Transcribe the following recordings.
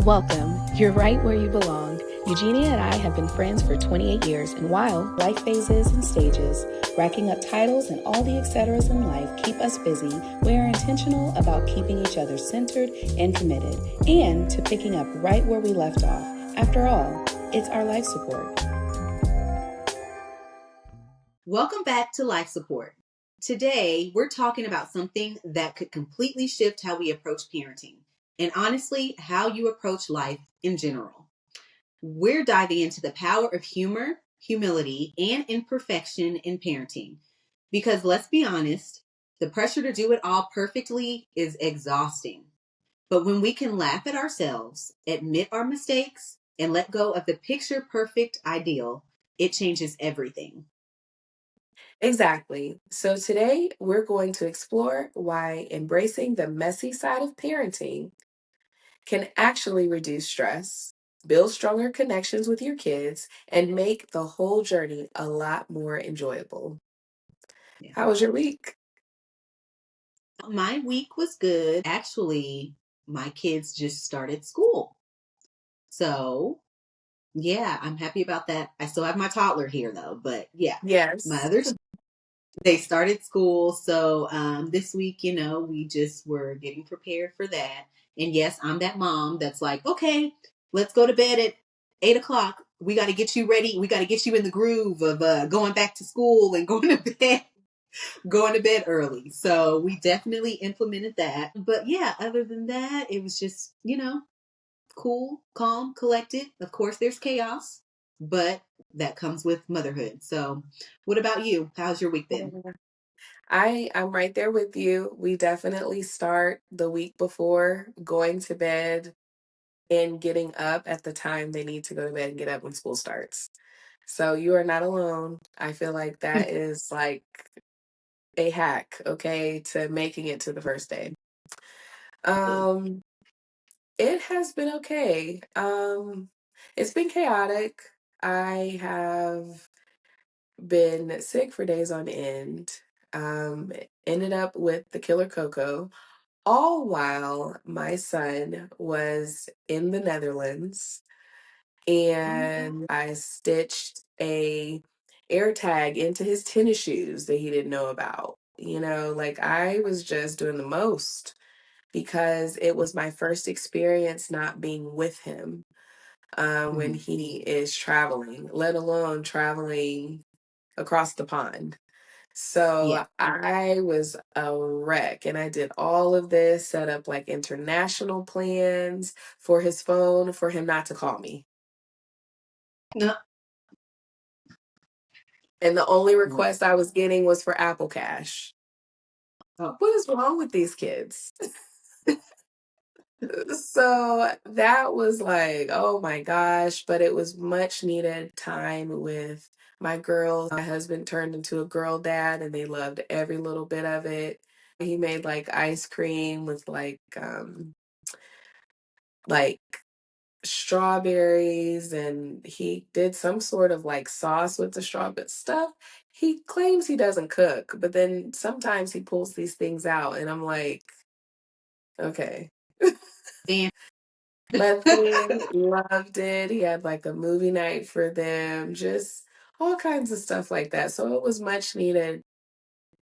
Welcome. You're right where you belong. Eugenia and I have been friends for 28 years, and while life phases and stages, racking up titles and all the etceteras in life keep us busy, we are intentional about keeping each other centered and committed, and to picking up right where we left off. After all, it's our life support. Welcome back to Life Support. Today, we're talking about something that could completely shift how we approach parenting, and honestly, how you approach life in general. We're diving into the power of humor, humility, and imperfection in parenting. Because let's be honest, the pressure to do it all perfectly is exhausting. But when we can laugh at ourselves, admit our mistakes, and let go of the picture perfect ideal, it changes everything. Exactly. So today we're going to explore why embracing the messy side of parenting can actually reduce stress, build stronger connections with your kids, and make the whole journey a lot more enjoyable. Yeah. How was your week? My week was good. Actually, my kids just started school. So, yeah, I'm happy about that. I still have my toddler here though, but yeah, my Yes. others they started school. So, this week, we just were getting prepared for that. And yes, I'm that mom that's like, okay, let's go to bed at 8 o'clock. We got to get you ready. We got to get you in the groove of going back to school and going to bed early. So we definitely implemented that. But yeah, other than that, it was just, cool, calm, collected. Of course, there's chaos, but that comes with motherhood. So, what about you? How's your week been? Yeah. I'm right there with you. We definitely start the week before going to bed and getting up at the time they need to go to bed and get up when school starts. So you are not alone. I feel like that is like a hack, okay, to making it to the first day. Um, it has been okay. It's been chaotic. I have been sick for days on end. Um, Ended up with the killer cocoa, all while my son was in the Netherlands Oh my God. and I stitched a air tag into his tennis shoes that he didn't know about. Like I was just doing the most because it was my first experience not being with him when Mhm. he is traveling, let alone traveling across the pond. Yeah. So I was a wreck and I did all of this, set up like international plans for his phone for him not to call me. No. And the only request I was getting was for Apple Cash. Oh, What is wrong with these kids? So that was like, oh my gosh, but it was much needed time with my girls. My husband turned into a girl dad and they loved every little bit of it. He made like ice cream with like strawberries and he did some sort of like sauce with the strawberry stuff. He claims he doesn't cook, but then sometimes he pulls these things out and I'm like, okay. Dan. But they loved it. He had like a movie night for them, just all kinds of stuff like that. So it was much needed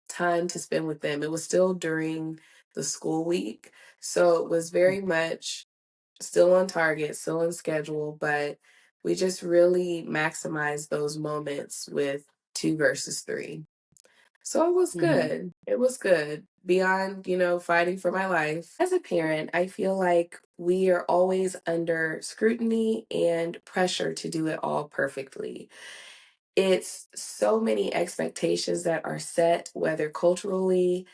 time to spend with them. It was still during the school week. So it was very much still on target, still on schedule, but we just really maximized those moments with two versus three. So it was Mhm. good. It was good. Beyond, fighting for my life. As a parent, I feel like we are always under scrutiny and pressure to do it all perfectly. It's so many expectations that are set, whether culturally,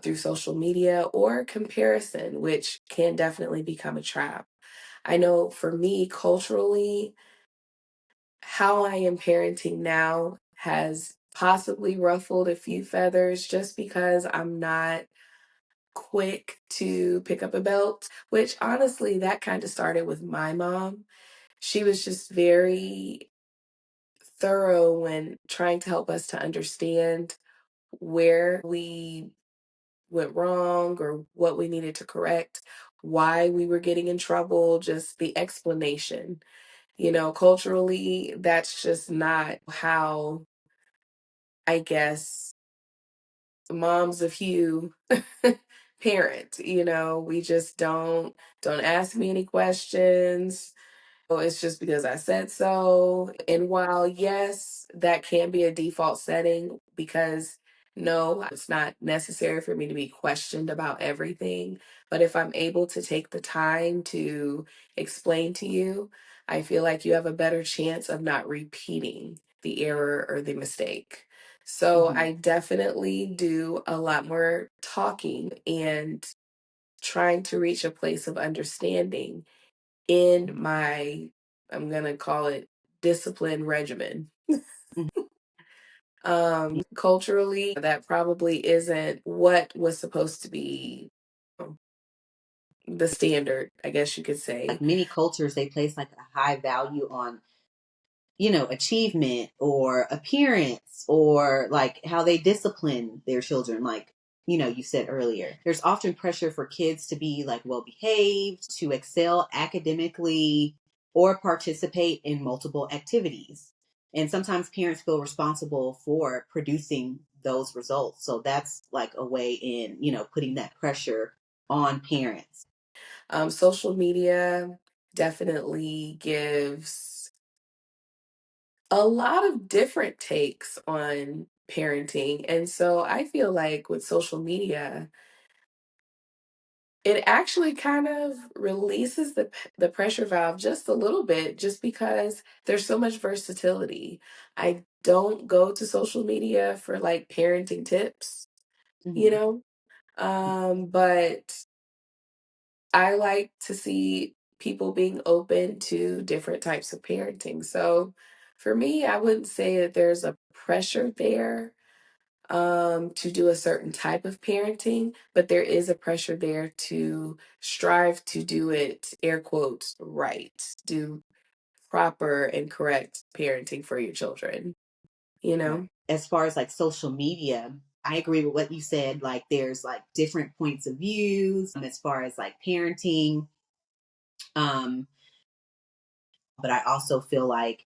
through social media, or comparison, which can definitely become a trap. I know for me, culturally, how I am parenting now has possibly ruffled a few feathers just because I'm not quick to pick up a belt, which honestly, that kind of started with my mom. She was just very thorough when trying to help us to understand where we went wrong or what we needed to correct why we were getting in trouble, just the explanation. Culturally, that's just not how, I guess, moms of Hugh parent. We just don't ask me any questions. Oh, it's just because I said so. And while, yes, that can be a default setting because no, it's not necessary for me to be questioned about everything. But if I'm able to take the time to explain to you, I feel like you have a better chance of not repeating the error or the mistake. So Hmm. I definitely do a lot more talking and trying to reach a place of understanding in my, I'm gonna call it, discipline regimen. Hmm. Culturally, that probably isn't what was supposed to be um, the standard, I guess you could Like say. many cultures, they place like a high value on, you know, achievement or appearance or like how they discipline their children. Like, you know, you said earlier, there's often pressure for kids to be like well behaved, to excel academically, or participate in multiple activities. And sometimes parents feel responsible for producing those results. So that's like a way in, you know, putting that pressure on parents. Social media definitely gives a lot of different takes on parenting. And so I feel like with social media, it actually kind of releases the pressure valve just a little bit, just because there's so much versatility. I don't go to social media for like parenting tips, you Hmm. know, but I like to see people being open to different types of parenting. So for me, I wouldn't say that there's a pressure there to do a certain type of parenting, but there is a pressure there to strive to do it, air quotes, right, do proper and correct parenting for your children, you Right. know? As far as like social media, I agree with what you said. Like there's like different points of views as far as like parenting. Um, but I also feel like,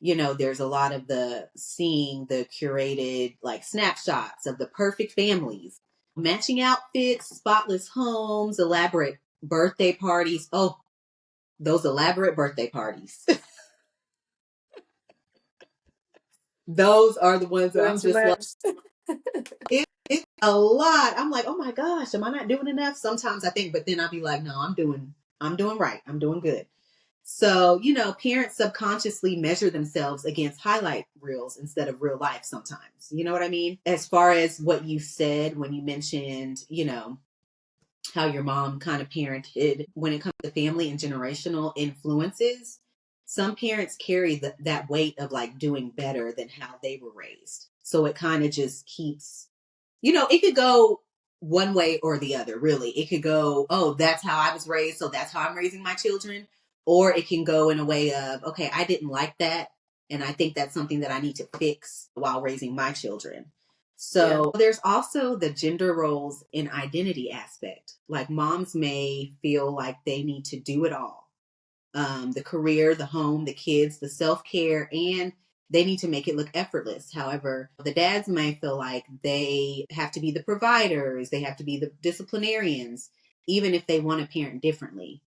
you know, there's a lot of the seeing the curated like snapshots of the perfect families, matching outfits, spotless homes, elaborate birthday parties. Oh, those elaborate birthday parties. Those are the ones that Doing I'm too just like, much. it's a lot. I'm like, oh my gosh, am I not doing enough? Sometimes I think, but then I'll be like, no, I'm doing right. I'm doing good. So, you know, parents subconsciously measure themselves against highlight reels instead of real life sometimes. You know what I mean? As far as what you said when you mentioned, you know, how your mom kind of parented when it comes to family and generational influences, some parents carry that weight of like doing better than how they were raised. So it kind of just keeps, you know, it could go one way or the other, really. It could go, oh, that's how I was raised, so that's how I'm raising my children. Or it can go in a way of, okay, I didn't like that. And I think that's something that I need to fix while raising my children. Yeah. So there's also the gender roles and identity aspect. Like moms may feel like they need to do it all, the career, the home, the kids, the self care, and they need to make it look effortless. However, the dads may feel like they have to be the providers, they have to be the disciplinarians, even if they want to parent differently.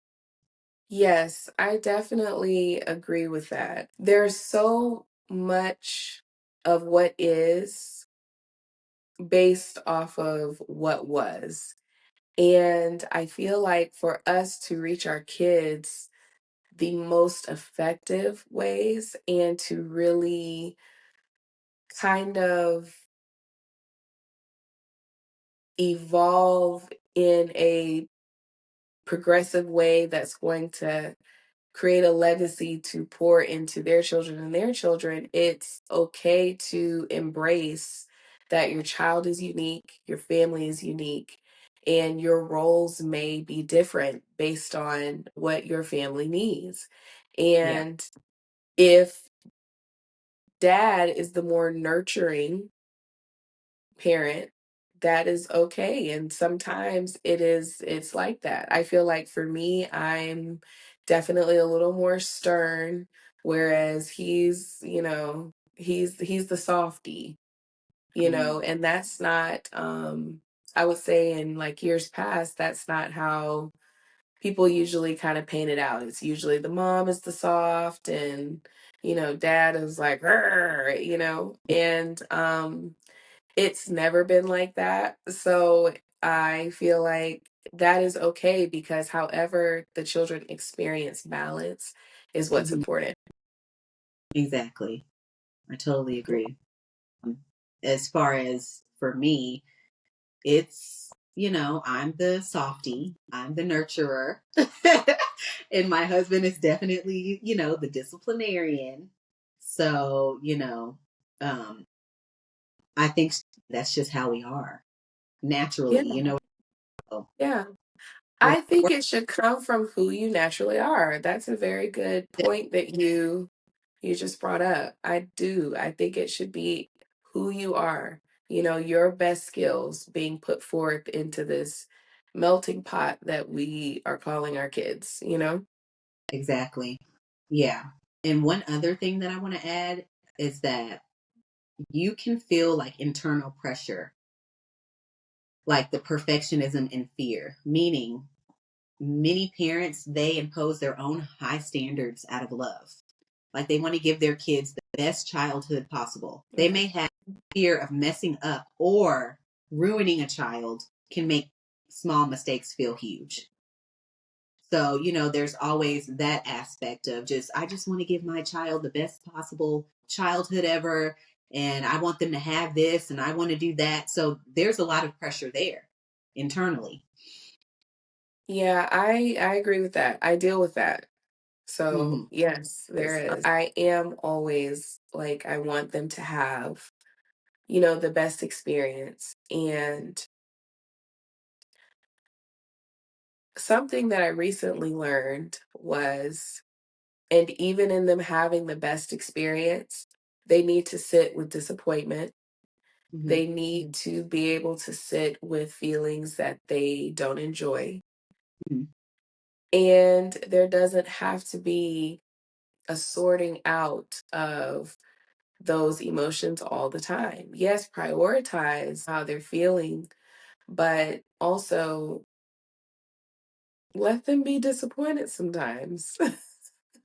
Yes, I definitely agree with that. There's so much of what is based off of what was. And I feel like for us to reach our kids the most effective ways and to really kind of evolve in a progressive way that's going to create a legacy to pour into their children and their children, it's okay to embrace that your child is unique, your family is unique, and your roles may be different based on what your family needs. Yeah. And if dad is the more nurturing parent, that is okay. And sometimes it's like that. I feel like for me, I'm definitely a little more stern, whereas he's the softy, Mm, and that's not I would say in like years past, that's not how people usually kind of paint it out. It's usually the mom is the soft and dad is like, "Rrr," and it's never been like that. So I feel like that is okay because however the children experience balance is what's mhm. important. Exactly. I totally agree. Um, As far as for me, it's, I'm the softie, I'm the nurturer. And my husband is definitely, the disciplinarian. So, um, I think that's just how we are naturally, Yeah. so Yeah. we're, I think we're it should come from who you naturally are. That's a very good point that you just brought up. I do. I think it should be who you are, your best skills being put forth into this melting pot that we are calling our kids. exactly. Yeah. And one other thing that I want to add is that you can feel like internal pressure, like the perfectionism and fear, meaning many parents, they impose their own high standards out of love. Like they want to give their kids the best childhood possible. They Okay. may have fear of messing up or ruining a child can make small mistakes feel huge. So, there's always that aspect of I just want to give my child the best possible childhood ever. And I want them to have this and I want to do that. So there's a lot of pressure there internally. Yeah, I agree with that. I deal with that. So, Hmm. yes, there is. I am always like I want them to have, the best experience. And something that I recently learned was, and even in them having the best experience, they need to sit with disappointment. Hmm. They need to be able to sit with feelings that they don't enjoy. Hmm. And there doesn't have to be a sorting out of those emotions all the time. Yes, prioritize how they're feeling, but also let them be disappointed sometimes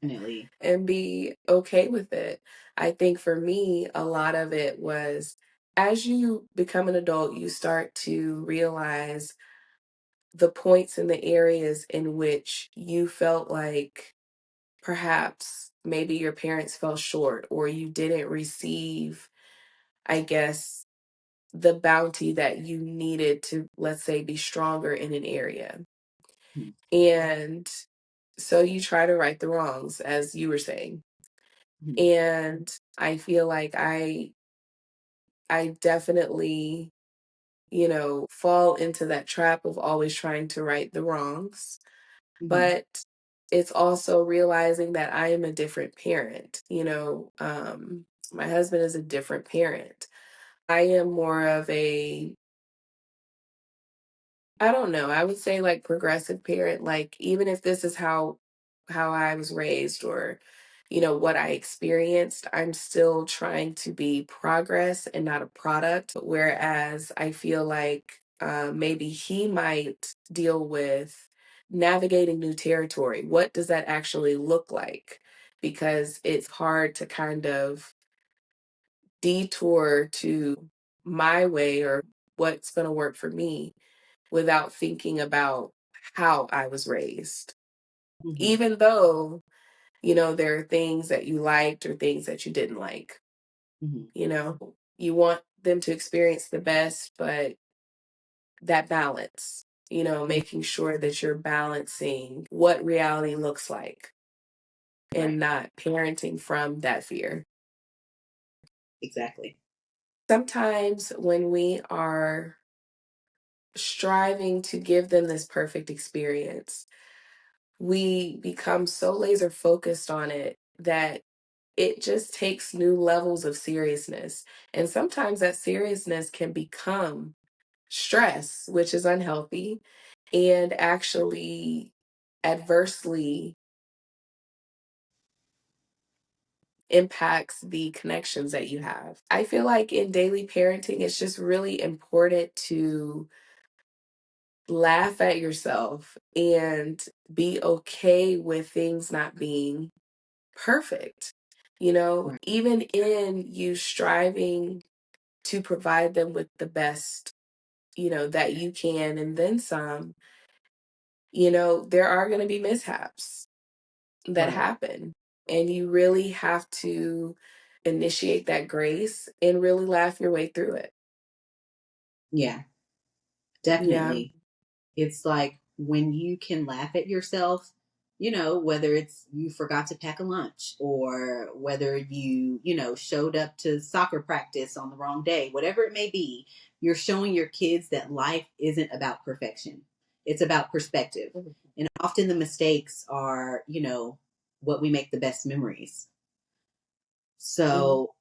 Definitely. and be okay with it. I think for me, a lot of it was as you become an adult, you start to realize the points and the areas in which you felt like perhaps maybe your parents fell short or you didn't receive, I guess, the bounty that you needed to, let's say, be stronger in an area. Mhm. And so you try to right the wrongs, as you were saying. Mhm. And I feel like I definitely, fall into that trap of always trying to right the wrongs. Mhm. But it's also realizing that I am a different parent. My husband is a different parent. I am more of a, I don't know, I would say like progressive parent. Like even if this is how I was raised or what I experienced, I'm still trying to be progress and not a product. Whereas I feel like maybe he might deal with navigating new territory. What does that actually look like? Because it's hard to kind of detour to my way or what's going to work for me without thinking about how I was raised. Mhm. Even though, there are things that you liked or things that you didn't like, Mhm. you want them to experience the best, but that balance, Mhm. making sure that you're balancing what reality looks like and Right. not parenting from that fear. Exactly. Sometimes when we are striving to give them this perfect experience, we become so laser focused on it that it just takes new levels of seriousness. And sometimes that seriousness can become stress, which is unhealthy and actually adversely impacts the connections that you have. I feel like in daily parenting, it's just really important to laugh at yourself and be okay with things not being perfect. Right. Even in you striving to provide them with the best, that you can, and then some, there are going to be mishaps that Right. happen. And you really have to initiate that grace and really laugh your way through it. Yeah, Yeah. definitely. It's like when you can laugh at yourself, whether it's you forgot to pack a lunch or whether you showed up to soccer practice on the wrong day, whatever it may be, you're showing your kids that life isn't about perfection. It's about perspective. And often the mistakes are, what we make the best memories. Mhm. So,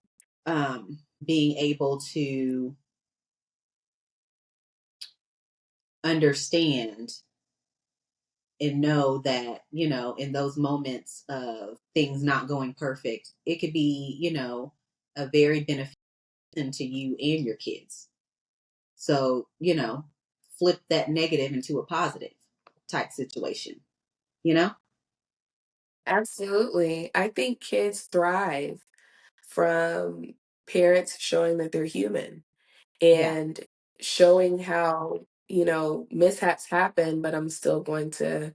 being able to understand and know that, in those moments of things not going perfect, it could be, a very beneficial to you and your kids. So, flip that negative into a positive type situation, you know? Absolutely. I think kids thrive from parents showing that they're human Yeah. and showing how, mishaps happen, but I'm still going to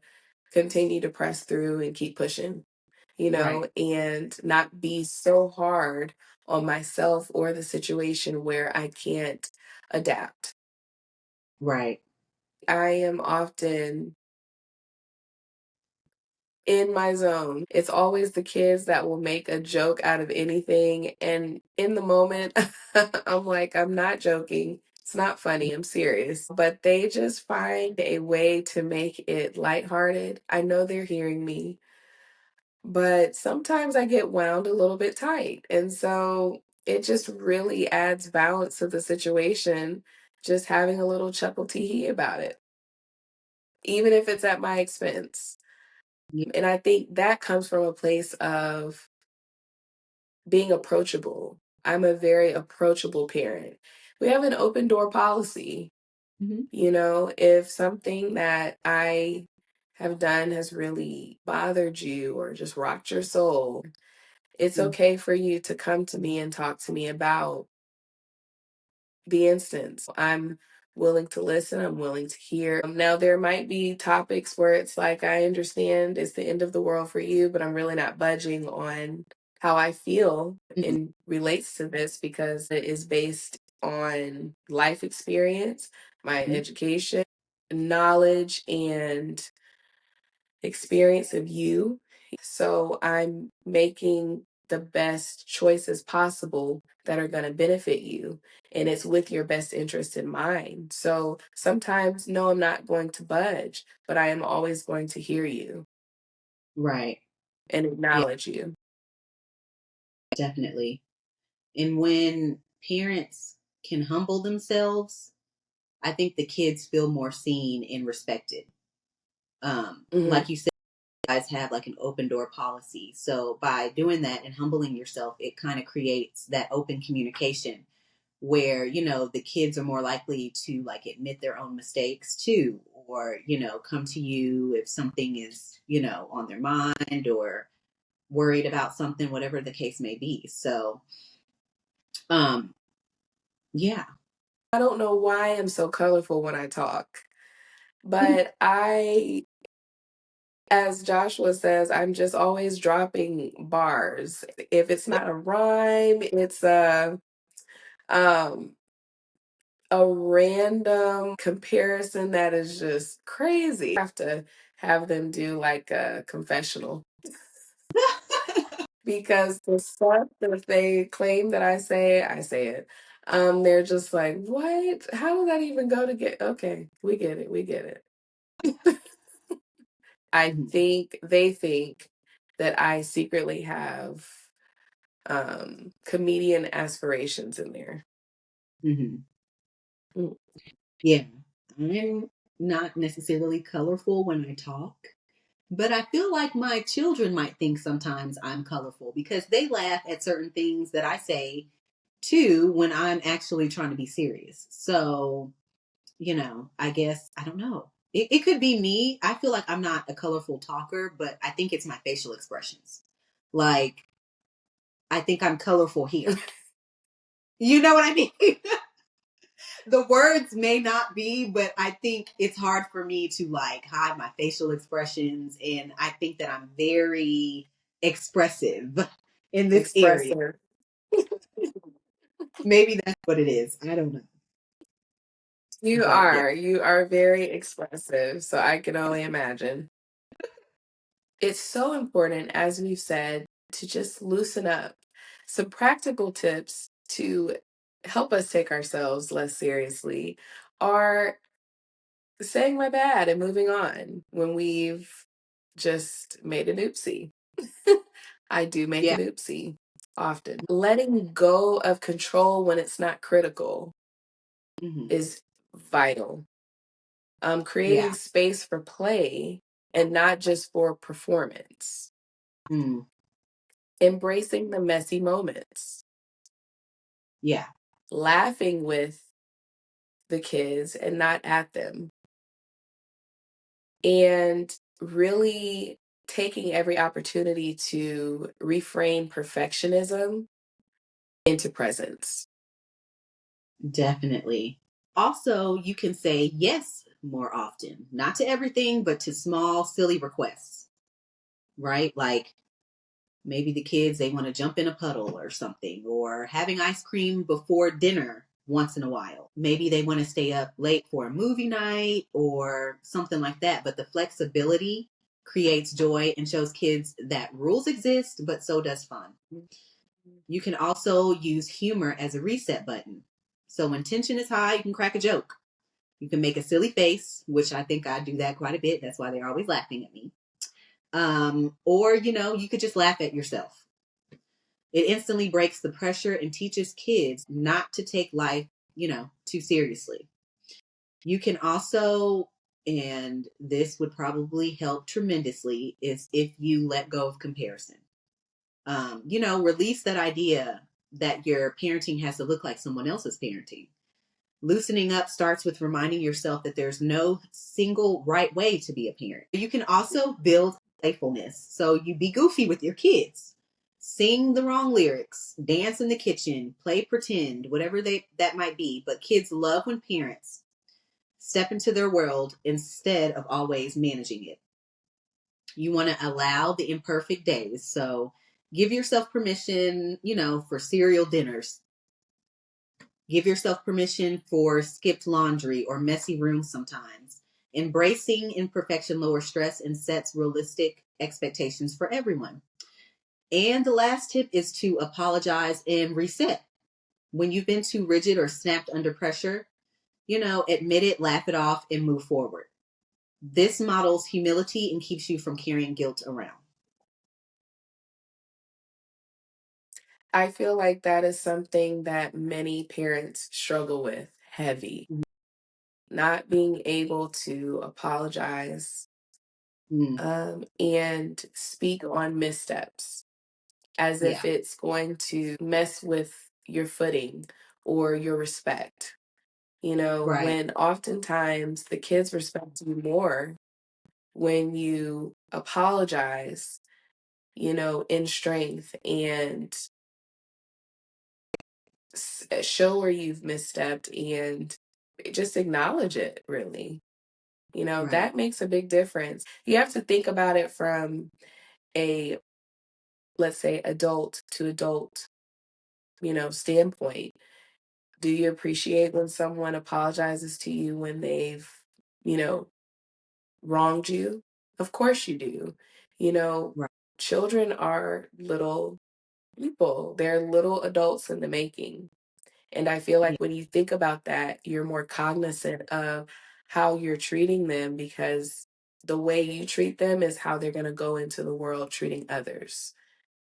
continue to press through and keep pushing, Right. and not be so hard on myself or the situation where I can't adapt. Right. I am often in my zone. It's always the kids that will make a joke out of anything. And in the moment, I'm like, I'm not joking. It's not funny. I'm serious. But they just find a way to make it lighthearted. I know they're hearing me, but sometimes I get wound a little bit tight. And so it just really adds balance to the situation, just having a little chuckle tee hee about it, even if it's at my expense. Yeah. And I think that comes from a place of being approachable. I'm a very approachable parent. We have an open door policy. Hmm. If something that I have done has really bothered you or just rocked your soul, it's okay for you to come to me and talk to me about the instance. I'm willing to listen, I'm willing to hear. Now, there might be topics where it's like, I understand it's the end of the world for you, but I'm really not budging on how I feel Hmm. and relates to this because it is based on life experience, my education, knowledge, and experience of you. So I'm making the best choices possible that are going to benefit you. And it's with your best interest in mind. So sometimes, no, I'm not going to budge, but I am always going to hear you Right. and Yeah, acknowledge you. definitely. And when parents can humble themselves, I think the kids feel more seen and respected. Hmm. Like you said, you guys have like an open door policy. So by doing that and humbling yourself, it kind of creates that open communication where, the kids are more likely to like admit their own mistakes too, or, come to you if something is, on their mind or worried about something, whatever the case may be. So, um, yeah. I don't know why I'm so colorful when I talk, but as Joshua says, I'm just always dropping bars. If it's not a rhyme, it's um a random comparison that is just crazy. I have to have them do like a confessional because the stuff that they claim that I say it. They're just like, what? How did that even go to get? Okay, we get it. We get it. I Mhm. think they think that I secretly have comedian aspirations in there. Mhm. Mm. Yeah. I'm not necessarily colorful when I talk, but I feel like my children might think sometimes I'm colorful because they laugh at certain things that I say too when I'm actually trying to be serious. So, I guess, I don't know. It could be me. I feel like I'm not a colorful talker, but I think it's my facial expressions. Like, I think I'm colorful here. You know what I mean? The words may not be, but I think it's hard for me to like hide my facial expressions. And I think that I'm very expressive in this area. Expressive. Maybe that's what it is. I don't know. You But yeah, are. You are very expressive, so I can only imagine. It's so important, as we've said, to just loosen up. Some practical tips to help us take ourselves less seriously are saying my bad and moving on when we've just made an oopsie. I do make yeah, an oopsie often. Letting go of control when it's not critical hmm is vital. Creating yeah, space for play and not just for performance. mm, Embracing the messy moments. yeah, Laughing with the kids and not at them. And really taking every opportunity to reframe perfectionism into presence. definitely. Also, you can say yes more often, not to everything, but to small, silly requests, right? Like, maybe the kids, they want to jump in a puddle or something, or having ice cream before dinner once in a while. Maybe they want to stay up late for a movie night or something like that. But the flexibility creates joy and shows kids that rules exist, but so does fun. You can also use humor as a reset button. So when tension is high, you can crack a joke. You can make a silly face, which I think I do that quite a bit. That's why they're always laughing at me. Or, you could just laugh at yourself. It instantly breaks the pressure and teaches kids not to take life, too seriously. You can also, and this would probably help tremendously, is if you let go of comparison. Release that idea that your parenting has to look like someone else's parenting. Loosening up starts with reminding yourself that there's no single right way to be a parent. You can also build playfulness. So you be goofy with your kids. Sing the wrong lyrics, dance in the kitchen, play pretend, whatever that might be. But kids love when parents step into their world instead of always managing it. You want to allow the imperfect days. So give yourself permission, for cereal dinners. Give yourself permission for skipped laundry or messy rooms sometimes. Embracing imperfection lowers stress and sets realistic expectations for everyone. And the last tip is to apologize and reset. When you've been too rigid or snapped under pressure, admit it, laugh it off, and move forward. This models humility and keeps you from carrying guilt around. I feel like that is something that many parents struggle with heavy. Not being able to apologize Mm, and speak on missteps as if yeah, it's going to mess with your footing or your respect. right, When oftentimes the kids respect you more when you apologize, in strength and show where you've misstepped and just acknowledge it, really. right. That makes a big difference. You have to think about it from a, let's say, adult to adult, standpoint. Do you appreciate when someone apologizes to you when they've, you know, wronged you? Of course you do. You know, Right. children are little people, they're little adults in the making. And I feel Yeah, like when you think about that, you're more cognizant of how you're treating them because the way you treat them is how they're going to go into the world treating others.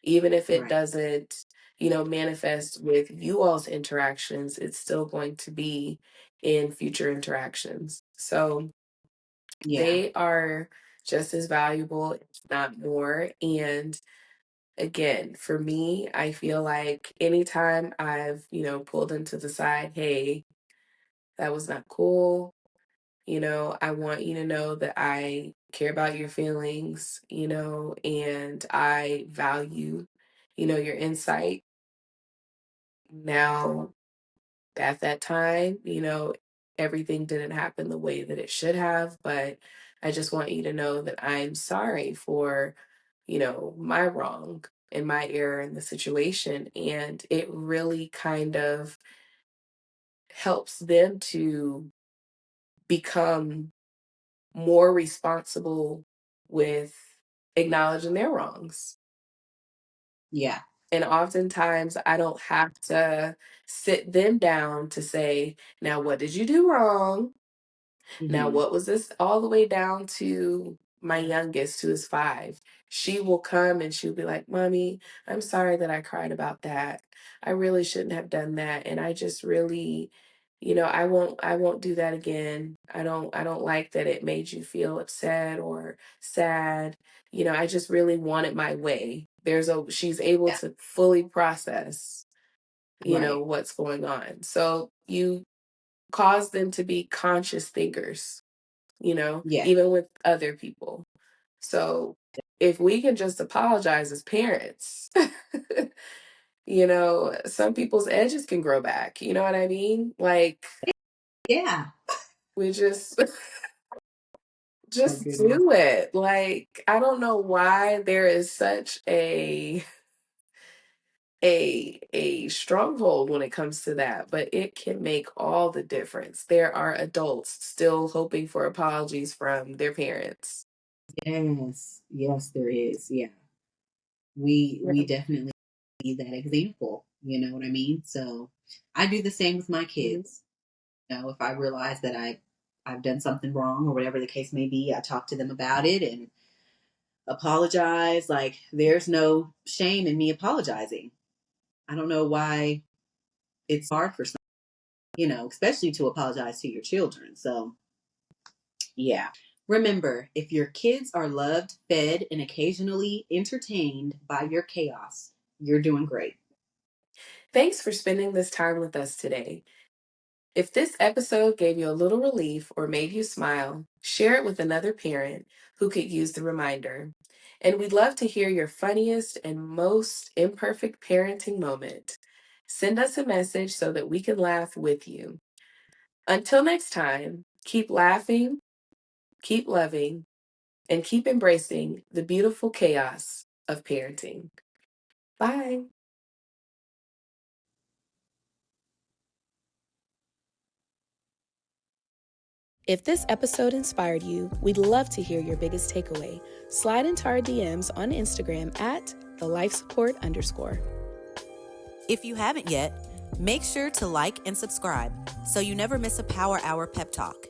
Even if it right. doesn't, manifest with you all's interactions, it's still going to be in future interactions. So Yeah. they are just as valuable, if not more. And again, for me, I feel like anytime I've, pulled them to the side, hey, that was not cool. I want you to know that I care about your feelings, and I value, your insight. Now, at that time, everything didn't happen the way that it should have, but I just want you to know that I'm sorry for, my wrong and my error in the situation. And it really kind of helps them to become more responsible with acknowledging their wrongs. Yeah. And oftentimes I don't have to sit them down to say, now, what did you do wrong? Now, Hmm. what was this all the way down to my youngest, who is 5? She will come and she'll be like, Mommy, I'm sorry that I cried about that. I really shouldn't have done that. And I just really, I won't do that again. I don't like that it made you feel upset or sad. I just really want it my way. She's able Yeah. to fully process, Right. what's going on. So you cause them to be conscious thinkers, Yeah. even with other people. So if we can just apologize as parents, some people's edges can grow back. You know what I mean? Like Yeah. we just Oh just goodness. do it. Like I don't know why there is such a stronghold when it comes to that, but it can make all the difference. There are adults still hoping for apologies from their parents. Yes. Yes, there is. Yeah. We Yeah. definitely need that example. You know what I mean? So I do the same with my Mhm. kids. If I realize that I've done something wrong or whatever the case may be, I talk to them about it and apologize. Like there's no shame in me apologizing. I don't know why it's hard for some, especially to apologize to your children. So yeah. Remember, if your kids are loved, fed, and occasionally entertained by your chaos, you're doing great. Thanks for spending this time with us today. If this episode gave you a little relief or made you smile, share it with another parent who could use the reminder. And we'd love to hear your funniest and most imperfect parenting moment. Send us a message so that we can laugh with you. Until next time, keep laughing, keep loving, and keep embracing the beautiful chaos of parenting. Bye. If this episode inspired you, we'd love to hear your biggest takeaway. Slide into our DMs on Instagram at @thelifesupport_. If you haven't yet, make sure to like and subscribe so you never miss a Power Hour pep talk.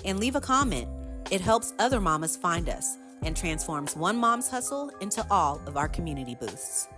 And leave a comment. It helps other mamas find us and transforms one mom's hustle into all of our community boosts.